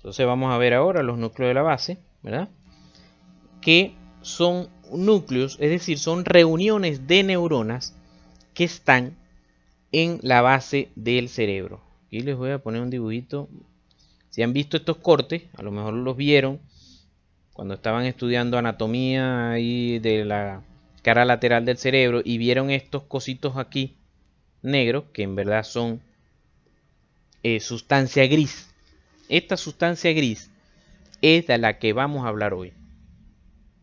Entonces vamos a ver ahora los núcleos de la base, ¿verdad? Que son núcleos, es decir, son reuniones de neuronas que están en la base del cerebro. Aquí les voy a poner un dibujito. Si han visto estos cortes, a lo mejor los vieron cuando estaban estudiando anatomía ahí de la cara lateral del cerebro y vieron estos cositos aquí negros, que en verdad son sustancia gris. Esta sustancia gris es de la que vamos a hablar hoy.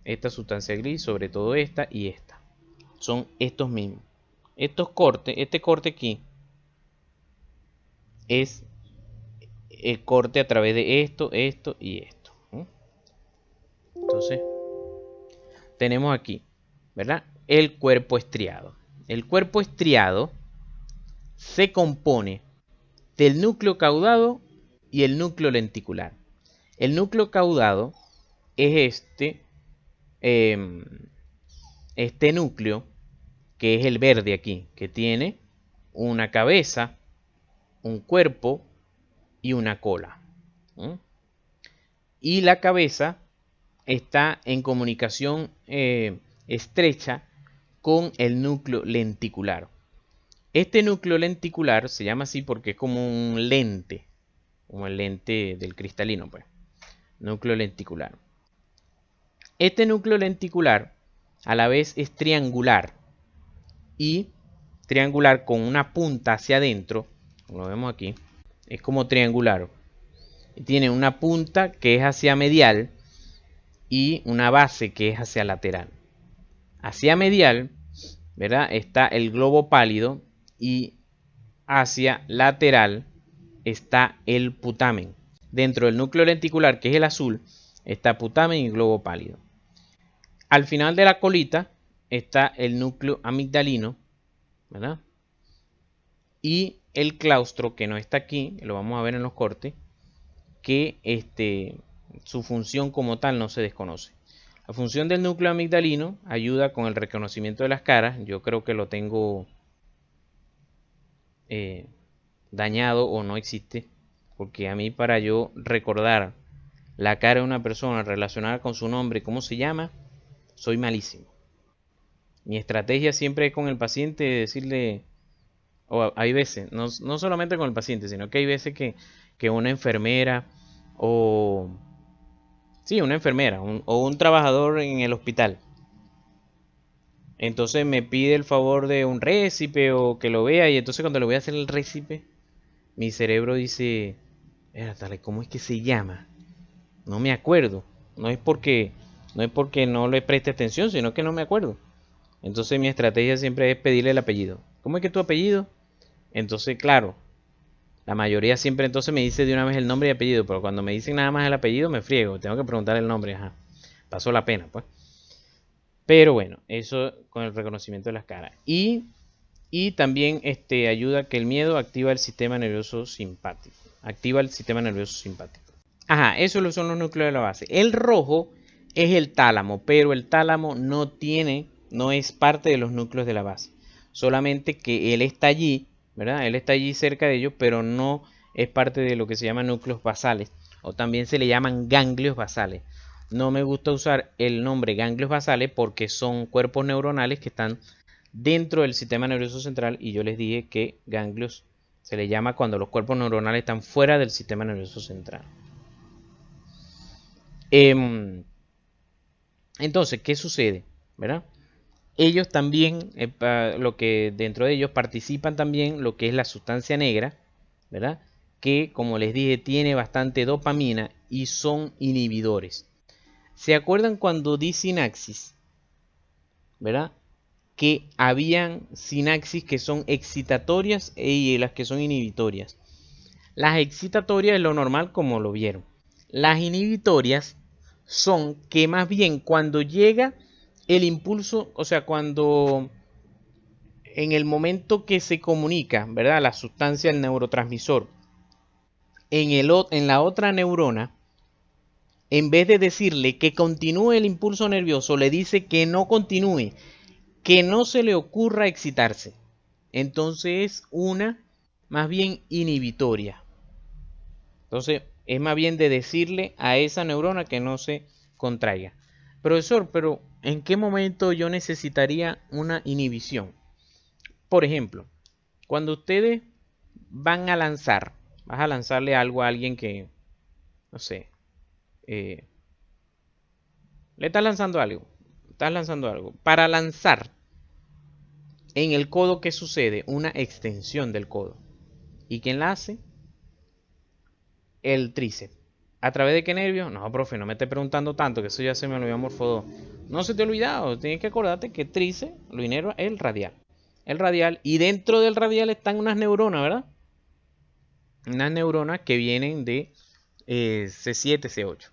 Esta sustancia gris, sobre todo esta y esta, son estos mismos. Estos cortes, este corte aquí es el corte a través de esto, esto y esto. Entonces, tenemos aquí, ¿verdad? El cuerpo estriado. El cuerpo estriado se compone del núcleo caudado y el núcleo lenticular. El núcleo caudado es este núcleo que es el verde aquí, que tiene una cabeza, un cuerpo y una cola. Y la cabeza está en comunicación estrecha con el núcleo lenticular. Este núcleo lenticular se llama así porque es como un lente, como el lente del cristalino, pues. Núcleo lenticular. Este núcleo lenticular a la vez es triangular y triangular con una punta hacia adentro, como lo vemos aquí, es como triangular. Tiene una punta que es hacia medial y una base que es hacia lateral. Hacia medial, ¿verdad? Está el globo pálido y hacia lateral está el putamen. Dentro del núcleo lenticular, que es el azul, está putamen y globo pálido. Al final de la colita está el núcleo amigdalino, ¿verdad? Y el claustro, que no está aquí, lo vamos a ver en los cortes, que su función como tal no se desconoce. La función del núcleo amigdalino ayuda con el reconocimiento de las caras. Yo creo que lo tengo dañado o no existe, porque a mí, para yo recordar la cara de una persona relacionada con su nombre, cómo se llama, soy malísimo. Mi estrategia siempre es con el paciente decirle, o hay veces, no solamente con el paciente, sino que hay veces que una enfermera o sí, una enfermera o un trabajador en el hospital, entonces me pide el favor de un récipe o que lo vea, y entonces cuando le voy a hacer el récipe, mi cerebro dice, ¿cómo es que se llama? No me acuerdo. No es porque no le preste atención, sino que no me acuerdo. Entonces mi estrategia siempre es pedirle el apellido. ¿Cómo es que tu apellido? Entonces, claro, la mayoría siempre entonces me dice de una vez el nombre y apellido, pero cuando me dicen nada más el apellido me friego, tengo que preguntar el nombre, ajá. Pasó la pena, pues. Pero bueno, eso con el reconocimiento de las caras. Y también ayuda a que el miedo activa el sistema nervioso simpático. Activa el sistema nervioso simpático. Ajá, esos son los núcleos de la base. El rojo es el tálamo, pero el tálamo no es parte de los núcleos de la base. Solamente que él está allí, ¿verdad? Él está allí cerca de ellos, pero no es parte de lo que se llama núcleos basales, o también se le llaman ganglios basales. No me gusta usar el nombre ganglios basales porque son cuerpos neuronales que están dentro del sistema nervioso central, y yo les dije que ganglios se le llama cuando los cuerpos neuronales están fuera del sistema nervioso central. Entonces, ¿qué sucede? ¿Verdad? Ellos también, lo que dentro de ellos participan también lo que es la sustancia negra, ¿verdad? Que, como les dije, tiene bastante dopamina y son inhibidores. ¿Se acuerdan cuando di sinapsis? ¿Verdad? Que habían sinapsis que son excitatorias y las que son inhibitorias. Las excitatorias es lo normal, como lo vieron. Las inhibitorias son que más bien cuando llega el impulso, o sea, cuando en el momento que se comunica, ¿verdad? La sustancia, el neurotransmisor, en la otra neurona, en vez de decirle que continúe el impulso nervioso, le dice que no continúe, que no se le ocurra excitarse. Entonces es una más bien inhibitoria. Entonces, Es más bien de decirle a esa neurona que no se contraiga. Profesor, pero ¿en qué momento yo necesitaría una inhibición? Por ejemplo, cuando ustedes van a lanzar, vas a lanzarle algo a alguien que, no sé, eh, le estás lanzando algo. Estás lanzando algo. Para lanzar en el codo, ¿qué sucede? Una extensión del codo. ¿Y quién la hace? El tríceps. ¿A través de qué nervio? No, profe, no me esté preguntando tanto, que eso ya se me olvidó, morfodo. No se te ha olvidado, tienes que acordarte que tríceps lo inerva el radial. El radial, y dentro del radial están unas neuronas, ¿verdad? Unas neuronas que vienen de C7, C8.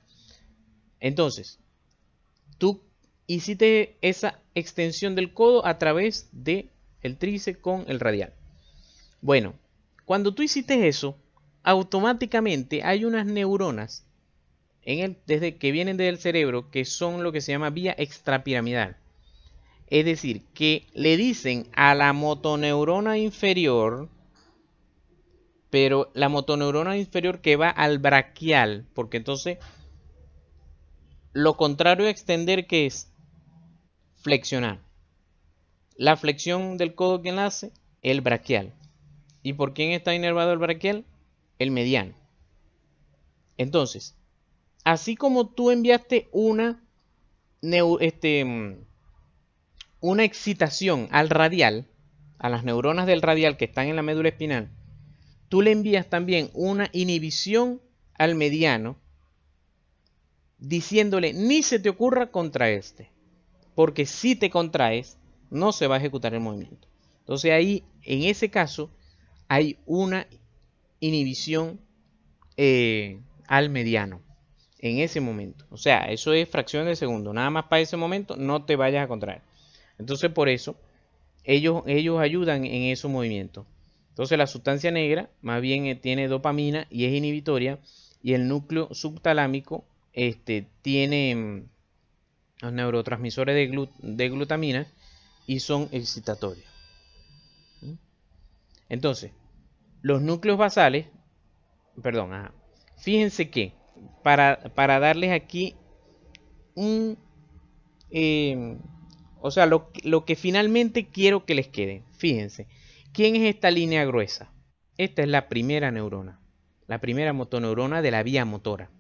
Entonces, tú hiciste esa extensión del codo a través de el tríceps con el radial. Bueno, cuando tú hiciste eso, automáticamente hay unas neuronas desde que vienen del cerebro que son lo que se llama vía extrapiramidal. Es decir, que le dicen a la motoneurona inferior, pero la motoneurona inferior que va al braquial, porque entonces lo contrario a extender, que es flexionar. La flexión del codo, ¿quién la hace? El braquial. ¿Y por quién está inervado el braquial? El mediano. Entonces, así como tú enviaste una excitación al radial, a las neuronas del radial que están en la médula espinal, tú le envías también una inhibición al mediano, diciéndole ni se te ocurra contraerte, porque si te contraes, no se va a ejecutar el movimiento. Entonces ahí, en ese caso, hay una inhibición al mediano en ese momento. O sea, eso es fracción de segundo. Nada más para ese momento no te vayas a contraer. Entonces por eso ellos ayudan en esos movimientos. Entonces la sustancia negra más bien tiene dopamina y es inhibitoria, y el núcleo subtalámico tiene los neurotransmisores de glutamina y son excitatorios. Entonces, los núcleos basales, perdón, fíjense que para darles aquí un, eh, o sea, lo que finalmente quiero que les quede, fíjense, ¿quién es esta línea gruesa? Esta es la primera neurona, la primera motoneurona de la vía motora.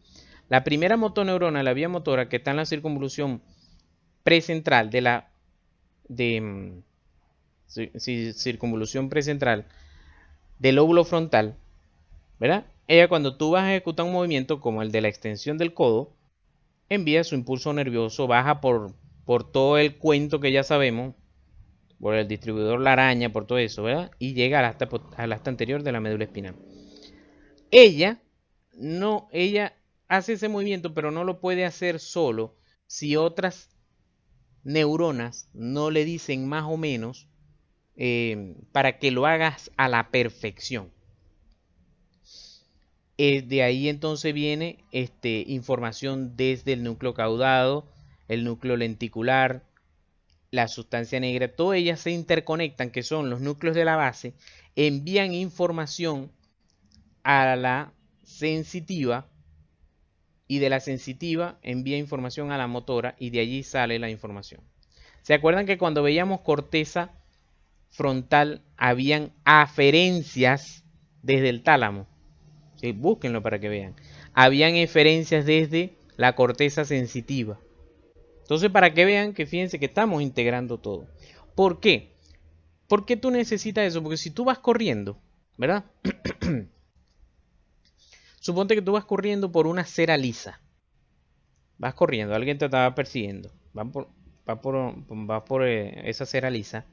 La primera motoneurona de la vía motora que está en la circunvolución precentral de la circunvolución precentral del lóbulo frontal, ¿verdad? Ella, cuando tú vas a ejecutar un movimiento como el de la extensión del codo, envía su impulso nervioso, baja por todo el cuento que ya sabemos, por el distribuidor la araña, por todo eso, ¿verdad? Y llega al asta anterior de la médula espinal. Ella hace ese movimiento, pero no lo puede hacer solo si otras neuronas no le dicen más o menos para que lo hagas a la perfección. De ahí entonces viene información desde el núcleo caudado, el núcleo lenticular, la sustancia negra, todas ellas se interconectan, que son los núcleos de la base, envían información a la sensitiva, y de la sensitiva envía información a la motora, y de allí sale la información. ¿Se acuerdan que cuando veíamos corteza frontal habían aferencias desde el tálamo? ¿Sí? Búsquenlo para que vean. Habían eferencias desde la corteza sensitiva. Entonces, para que vean que fíjense que estamos integrando todo. ¿Por qué? ¿Por qué tú necesitas eso? Porque si tú vas corriendo, ¿verdad? Suponte que tú vas corriendo por una acera lisa. Vas corriendo, alguien te estaba persiguiendo. Vas por esa acera lisa.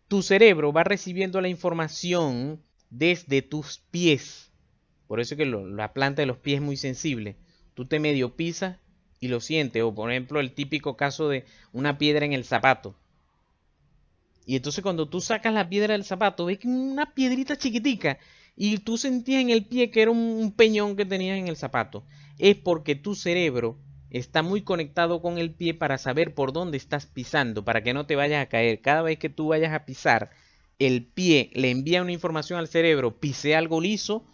Tu cerebro va recibiendo la información desde tus pies. Por eso es que la planta de los pies es muy sensible. Tú te medio pisas y lo sientes. O por ejemplo el típico caso de una piedra en el zapato. Y entonces cuando tú sacas la piedra del zapato, ves que una piedrita chiquitica. Y tú sentías en el pie que era un peñón que tenías en el zapato. Es porque tu cerebro está muy conectado con el pie para saber por dónde estás pisando, para que no te vayas a caer. Cada vez que tú vayas a pisar, el pie le envía una información al cerebro, pisé algo liso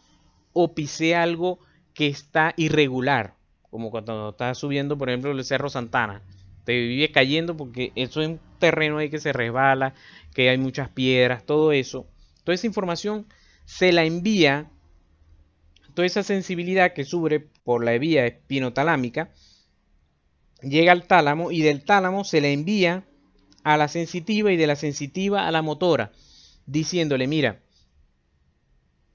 o pisé algo que está irregular, como cuando estás subiendo, por ejemplo, el Cerro Santana. Te vive cayendo porque eso es un terreno ahí que se resbala, que hay muchas piedras, todo eso. Toda esa información se la envía, toda esa sensibilidad que sube por la vía espinotalámica, llega al tálamo y del tálamo se le envía a la sensitiva y de la sensitiva a la motora, diciéndole, mira,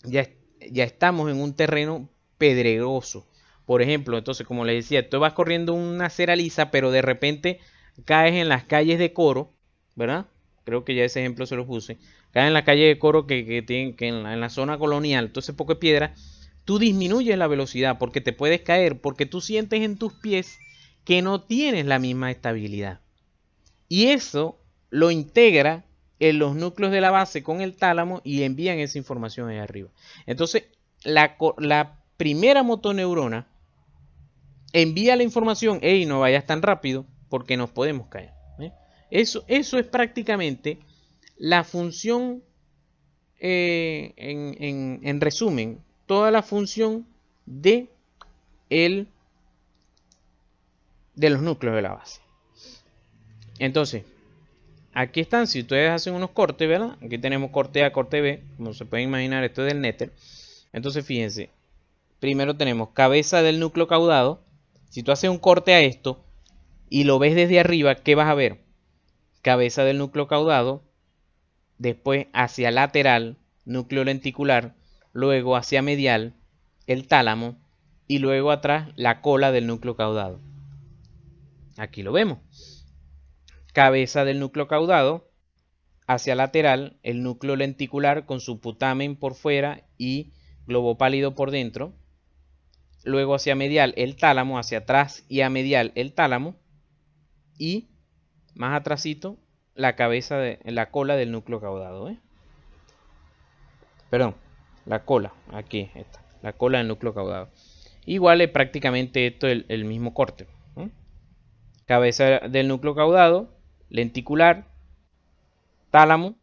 ya, ya estamos en un terreno pedregoso. Por ejemplo, entonces, como les decía, tú vas corriendo una acera lisa, pero de repente caes en las calles de Coro, ¿verdad? Creo que ya ese ejemplo se lo puse. Caes en la calle de Coro que en la zona colonial, entonces poco de piedra, tú disminuyes la velocidad porque te puedes caer, porque tú sientes en tus pies que no tienes la misma estabilidad. Y eso lo integra en los núcleos de la base con el tálamo y envían esa información ahí arriba. Entonces, la primera motoneurona envía la información, hey, no vayas tan rápido porque nos podemos caer. ¿Eh? Eso es prácticamente la función, en resumen, toda la función de, el, de los núcleos de la base. Entonces, aquí están, si ustedes hacen unos cortes, ¿verdad? Aquí tenemos corte A, corte B, como se pueden imaginar, esto es del Nether. Entonces, fíjense, primero tenemos cabeza del núcleo caudado. Si tú haces un corte a esto y lo ves desde arriba, ¿qué vas a ver? Cabeza del núcleo caudado, después hacia lateral, núcleo lenticular, luego hacia medial, el tálamo, y luego atrás la cola del núcleo caudado. Aquí lo vemos. Cabeza del núcleo caudado, hacia lateral, el núcleo lenticular con su putamen por fuera y globo pálido por dentro. Luego hacia medial el tálamo, hacia atrás y a medial el tálamo. Y más atrásito la cabeza de la cola del núcleo caudado. Perdón, la cola, aquí está, la cola del núcleo caudado. Igual es prácticamente esto el mismo corte. Cabeza del núcleo caudado, lenticular, tálamo,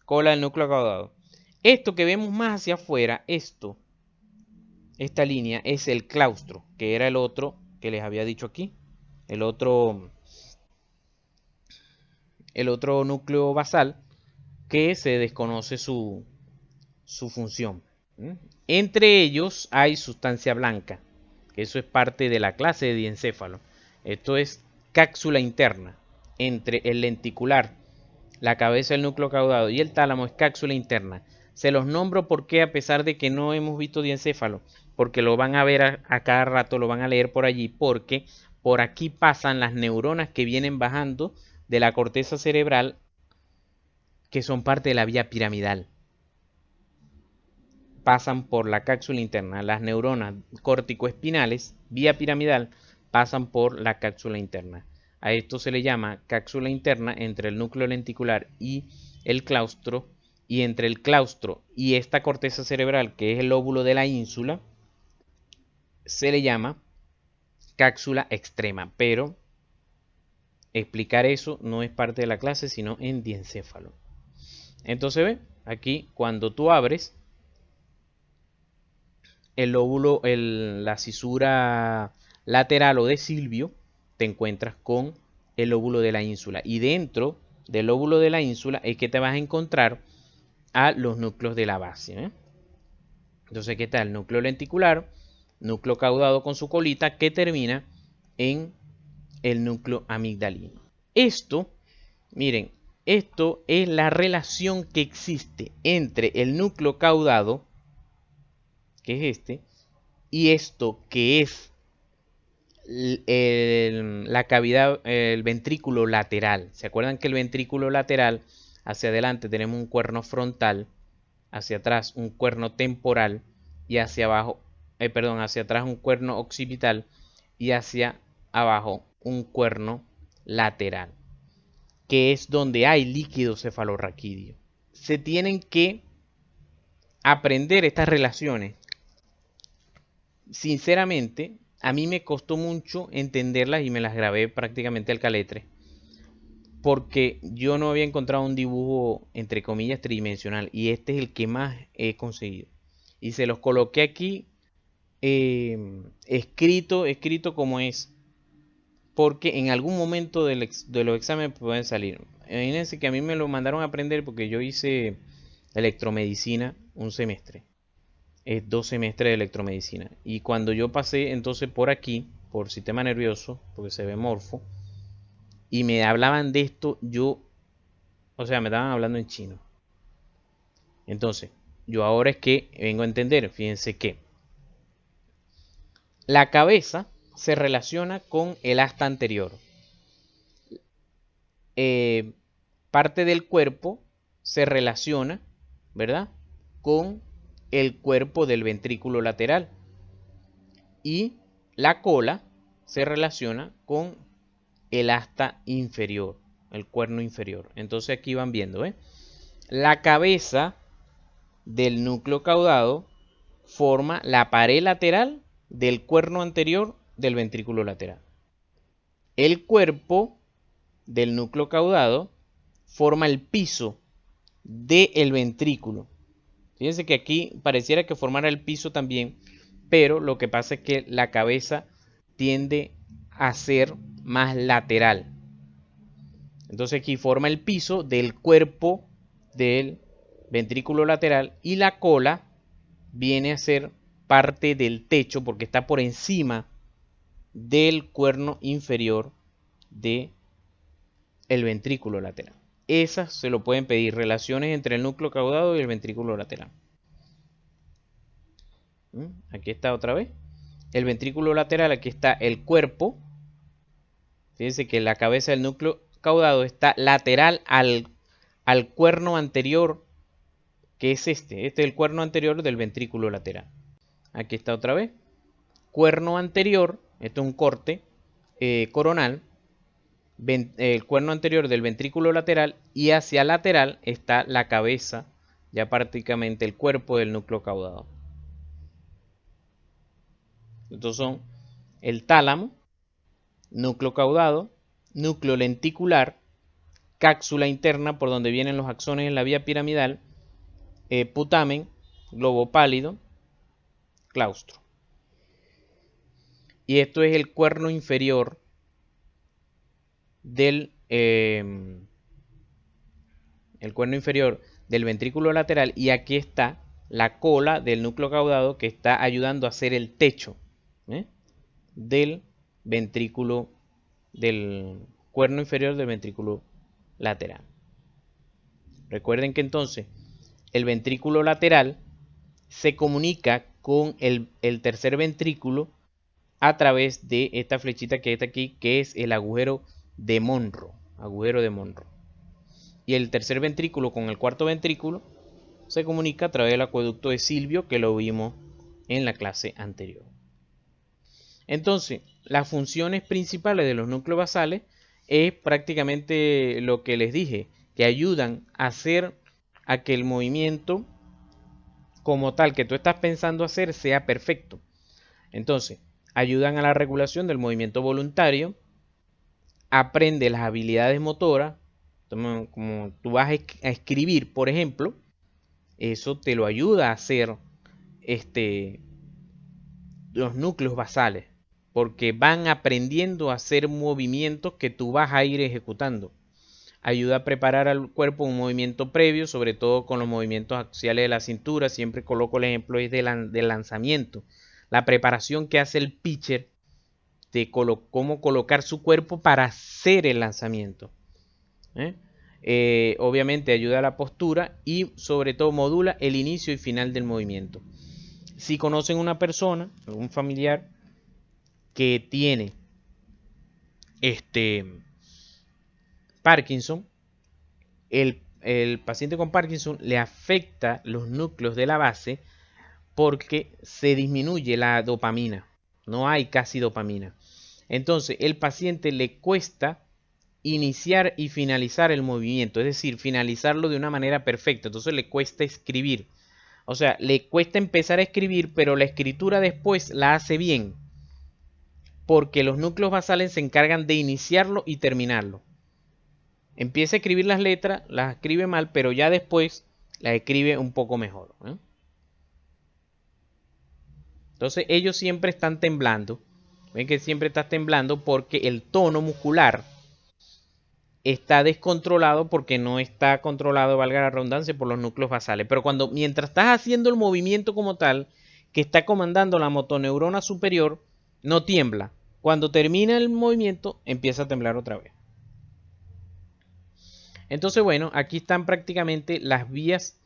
cola del núcleo caudado. Esto que vemos más hacia afuera, esta línea es el claustro, que era el otro que les había dicho aquí, el otro núcleo basal que se desconoce su función. Entre ellos hay sustancia blanca, que eso es parte de la clase de diencéfalo. Esto es cápsula interna entre el lenticular, la cabeza del núcleo caudado y el tálamo, es cápsula interna. Se los nombro porque, a pesar de que no hemos visto diencéfalo, porque lo van a ver a cada rato, lo van a leer por allí, porque por aquí pasan las neuronas que vienen bajando de la corteza cerebral, que son parte de la vía piramidal. Pasan por la cápsula interna. Las neuronas corticoespinales, vía piramidal, pasan por la cápsula interna. A esto se le llama cápsula interna entre el núcleo lenticular y el claustro, y entre el claustro y esta corteza cerebral, que es el lóbulo de la ínsula, se le llama cápsula extrema. Pero explicar eso no es parte de la clase, sino en diencéfalo. Entonces ve, aquí cuando tú abres el lóbulo, la cisura lateral o de Silvio, te encuentras con el lóbulo de la ínsula. Y dentro del lóbulo de la ínsula es que te vas a encontrar a los núcleos de la base. Entonces aquí está el núcleo lenticular, núcleo caudado con su colita, que termina en el núcleo amigdalino. Esto, miren, esto es la relación que existe entre el núcleo caudado, que es este, y esto que es la cavidad, el ventrículo lateral. ¿Se acuerdan que el ventrículo lateral, hacia adelante tenemos un cuerno frontal, hacia atrás un cuerno temporal y hacia abajo, perdón, hacia atrás un cuerno occipital y hacia abajo un cuerno lateral, que es donde hay líquido cefalorraquídeo? Se tienen que aprender estas relaciones. Sinceramente, a mí me costó mucho entenderlas y me las grabé prácticamente al caletre, porque yo no había encontrado un dibujo entre comillas tridimensional, y este es el que más he conseguido. Y se los coloqué aquí escrito como es, porque en algún momento de los exámenes pueden salir. Imagínense que a mí me lo mandaron a aprender porque yo hice electromedicina un semestre, es 2 semestres de electromedicina. Y cuando yo pasé entonces por aquí, por sistema nervioso, porque se ve morfo, y me hablaban de esto, o sea, me estaban hablando en chino. Entonces, yo ahora es que vengo a entender, fíjense que la cabeza se relaciona con el asta anterior. Eh, Parte del cuerpo se relaciona, ¿verdad? Con el cuerpo del ventrículo lateral. Y la cola se relaciona con el asta inferior, el cuerno inferior. Entonces aquí van viendo, ¿eh? La cabeza del núcleo caudado forma la pared lateral del cuerno anterior del ventrículo lateral. El cuerpo del núcleo caudado forma el piso del ventrículo. Fíjense que aquí pareciera que formara el piso también, pero lo que pasa es que la cabeza tiende a ser más lateral. Entonces aquí forma el piso del cuerpo del ventrículo lateral y la cola viene a ser parte del techo porque está por encima del cuerno inferior del ventrículo lateral. Esas se lo pueden pedir, relaciones entre el núcleo caudado y el ventrículo lateral. Aquí está otra vez. El ventrículo lateral, aquí está el cuerpo. Fíjense que la cabeza del núcleo caudado está lateral al cuerno anterior, que es este. Este es el cuerno anterior del ventrículo lateral. Aquí está otra vez. Cuerno anterior, esto es un corte coronal. El cuerno anterior del ventrículo lateral y hacia lateral está la cabeza, ya prácticamente el cuerpo del núcleo caudado. Estos son el tálamo, núcleo caudado, núcleo lenticular, cápsula interna por donde vienen los axones en la vía piramidal, putamen, globo pálido, claustro. Y esto es el cuerno inferior del ventrículo lateral, y aquí está la cola del núcleo caudado que está ayudando a hacer el techo del ventrículo, del cuerno inferior del ventrículo lateral. Recuerden que entonces el ventrículo lateral se comunica con el tercer ventrículo a través de esta flechita que está aquí, que es el agujero de Monro. Agujero de Monro. Y el tercer ventrículo con el cuarto ventrículo se comunica a través del acueducto de Silvio, que lo vimos en la clase anterior. Entonces, las funciones principales de los núcleos basales es prácticamente lo que les dije, que ayudan a hacer a que el movimiento como tal que tú estás pensando hacer sea perfecto. Entonces, ayudan a la regulación del movimiento voluntario, aprende las habilidades motoras, como tú vas a escribir, por ejemplo, eso te lo ayuda a hacer los núcleos basales, porque van aprendiendo a hacer movimientos que tú vas a ir ejecutando. Ayuda a preparar al cuerpo un movimiento previo, sobre todo con los movimientos axiales de la cintura. Siempre coloco el ejemplo del lanzamiento. La preparación que hace el pitcher de cómo colocar su cuerpo para hacer el lanzamiento. Obviamente ayuda a la postura y sobre todo modula el inicio y final del movimiento. Si conocen una persona, un familiar que tiene Parkinson, el paciente con Parkinson le afecta los núcleos de la base porque se disminuye la dopamina. No hay casi dopamina. Entonces, el paciente le cuesta iniciar y finalizar el movimiento, es decir, finalizarlo de una manera perfecta. Entonces le cuesta escribir. O sea, le cuesta empezar a escribir, pero la escritura después la hace bien, porque los núcleos basales se encargan de iniciarlo y terminarlo. Empieza a escribir las letras, las escribe mal, pero ya después las escribe un poco mejor. Entonces ellos siempre están temblando. Ven que siempre estás temblando porque el tono muscular está descontrolado porque no está controlado, valga la redundancia, por los núcleos basales. Pero mientras estás haciendo el movimiento como tal, que está comandando la motoneurona superior, no tiembla. Cuando termina el movimiento, empieza a temblar otra vez. Entonces, bueno, aquí están prácticamente las vías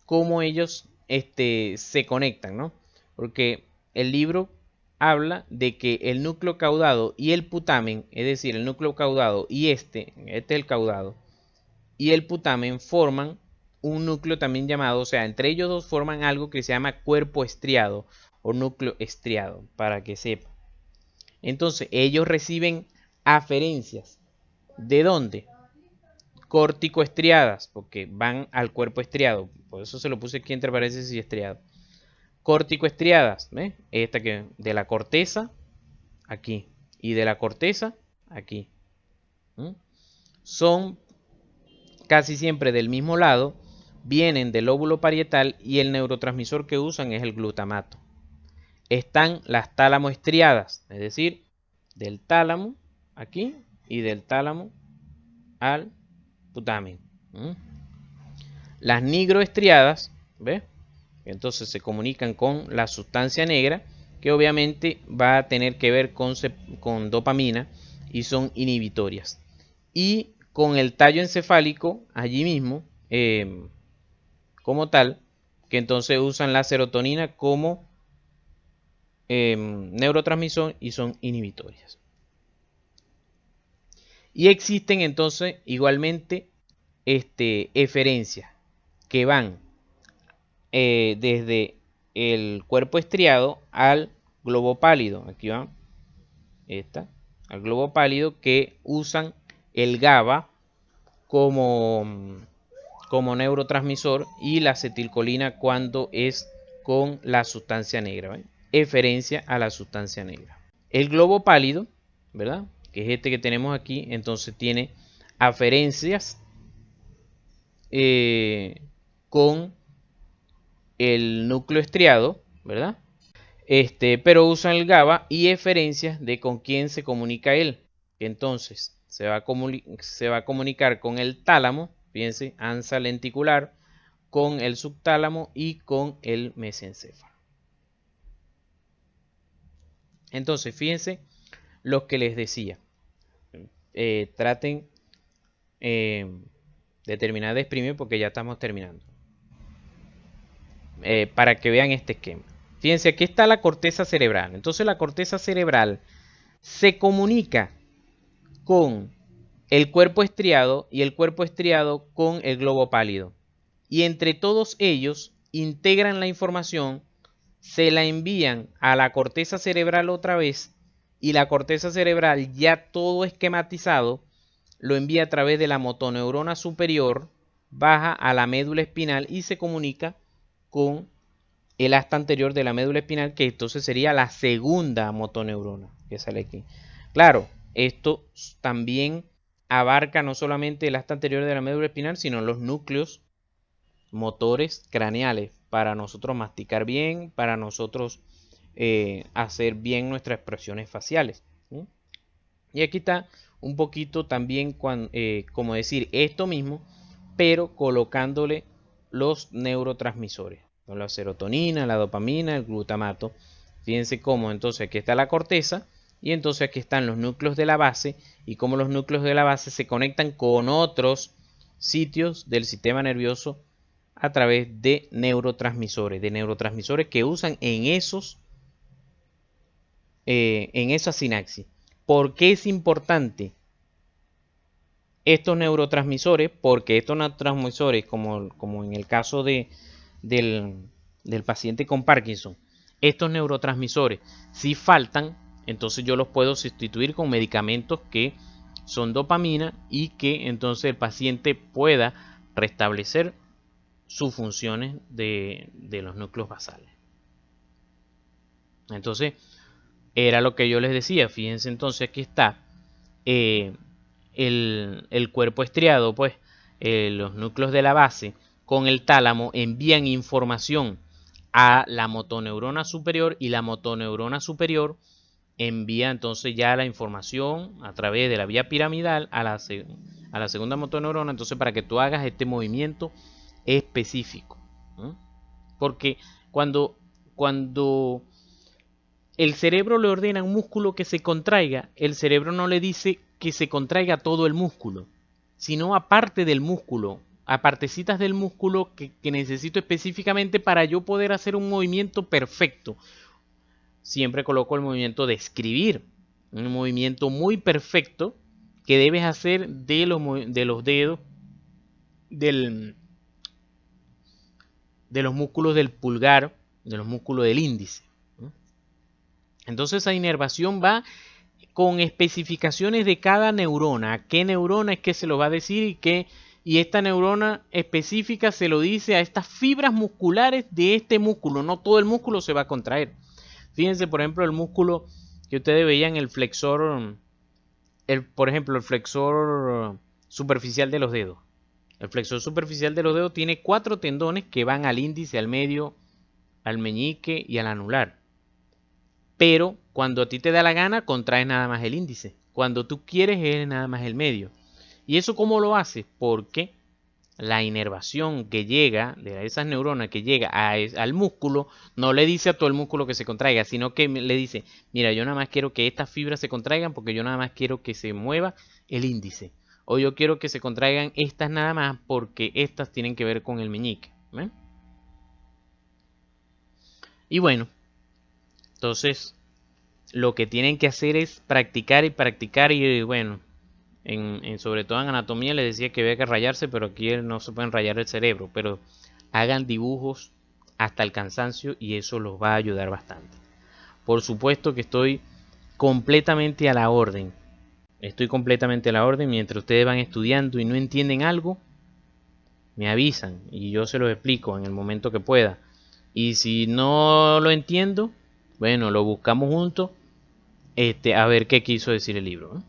como ellos se conectan, ¿no? Porque el libro habla de que el núcleo caudado y el putamen, es decir, el núcleo caudado y este es el caudado, y el putamen forman un núcleo también llamado, o sea, entre ellos dos forman algo que se llama cuerpo estriado o núcleo estriado, para que sepa. Entonces, ellos reciben aferencias. ¿De dónde? Corticoestriadas, porque van al cuerpo estriado. Por eso se lo puse aquí entre paréntesis y estriado. Corticoestriadas, ¿ves? Esta que de la corteza, aquí. Y de la corteza, aquí. ¿Mm? Son casi siempre del mismo lado, vienen del lóbulo parietal y el neurotransmisor que usan es el glutamato. Están las tálamo estriadas, es decir, del tálamo aquí y del tálamo al putamen. Las nigroestriadas, ¿ves? Entonces se comunican con la sustancia negra, que obviamente va a tener que ver con dopamina y son inhibitorias. Y con el tallo encefálico, allí mismo, como tal, que entonces usan la serotonina como neurotransmisor y son inhibitorias. Y existen entonces igualmente eferencias que van desde el cuerpo estriado al globo pálido. Aquí va esta, al globo pálido, que usan el GABA como neurotransmisor y la acetilcolina cuando es con la sustancia negra, ¿ven? Eferencia a la sustancia negra. El globo pálido, ¿verdad? Que es este que tenemos aquí, entonces tiene aferencias con el núcleo estriado, ¿verdad? Pero usan el GABA y eferencias de con quién se comunica él. Entonces se va a comunicar con el tálamo, fíjense, ansa lenticular, con el subtálamo y con el mesencéfalo. Entonces, fíjense lo que les decía. Traten de terminar de exprimir porque ya estamos terminando. Para que vean este esquema. Fíjense, aquí está la corteza cerebral. Entonces la corteza cerebral se comunica con el cuerpo estriado y el cuerpo estriado con el globo pálido. Y entre todos ellos integran la información, se la envían a la corteza cerebral otra vez y la corteza cerebral, ya todo esquematizado, lo envía a través de la motoneurona superior, baja a la médula espinal y se comunica con el asta anterior de la médula espinal, que entonces sería la segunda motoneurona que sale aquí. Claro, esto también abarca no solamente el asta anterior de la médula espinal, sino los núcleos motores craneales para nosotros masticar bien, para nosotros hacer bien nuestras expresiones faciales. ¿Sí? Y aquí está un poquito también, como decir esto mismo, pero colocándole los neurotransmisores, con la serotonina, la dopamina, el glutamato. Fíjense cómo entonces aquí está la corteza y entonces aquí están los núcleos de la base y cómo los núcleos de la base se conectan con otros sitios del sistema nervioso a través de neurotransmisores que usan en esa sinapsis. ¿Por qué es importante estos neurotransmisores? Porque estos neurotransmisores, como en el caso del paciente con Parkinson, estos neurotransmisores, si faltan, entonces yo los puedo sustituir con medicamentos que son dopamina y que entonces el paciente pueda restablecer sus funciones de los núcleos basales. Entonces, era lo que yo les decía. Fíjense entonces, aquí está el cuerpo estriado, pues los núcleos de la base con el tálamo envían información a la motoneurona superior y la motoneurona superior envía entonces ya la información a través de la vía piramidal a la segunda motoneurona, entonces para que tú hagas este movimiento específico. ¿No? Porque cuando el cerebro le ordena a un músculo que se contraiga, el cerebro no le dice que se contraiga todo el músculo, sino a parte del músculo, a partecitas del músculo que necesito específicamente para yo poder hacer un movimiento perfecto. Siempre coloco el movimiento de escribir, un movimiento muy perfecto que debes hacer de los dedos del, de los músculos del pulgar, de los músculos del índice. Entonces esa inervación va con especificaciones de cada neurona, a qué neurona es que se lo va a decir y esta neurona específica se lo dice a estas fibras musculares de este músculo, no todo el músculo se va a contraer. Fíjense, por ejemplo, el músculo que ustedes veían, el flexor, por ejemplo, el flexor superficial de los dedos. El flexor superficial de los dedos tiene 4 tendones que van al índice, al medio, al meñique y al anular. Pero cuando a ti te da la gana, contraes nada más el índice. Cuando tú quieres, es nada más el medio. ¿Y eso cómo lo haces? Porque la inervación que llega, de esas neuronas que llega al músculo, no le dice a todo el músculo que se contraiga, sino que le dice, mira, yo nada más quiero que estas fibras se contraigan porque yo nada más quiero que se mueva el índice. O yo quiero que se contraigan estas nada más porque estas tienen que ver con el meñique. ¿Ven? Y bueno, entonces lo que tienen que hacer es practicar y practicar y bueno, sobre todo en anatomía les decía que había que rayarse, pero aquí no se pueden rayar el cerebro, pero hagan dibujos hasta el cansancio y eso los va a ayudar bastante. Por supuesto que estoy completamente a la orden. Estoy completamente a la orden mientras ustedes van estudiando y no entienden algo, me avisan y yo se los explico en el momento que pueda. Y si no lo entiendo, bueno, lo buscamos juntos a ver qué quiso decir el libro.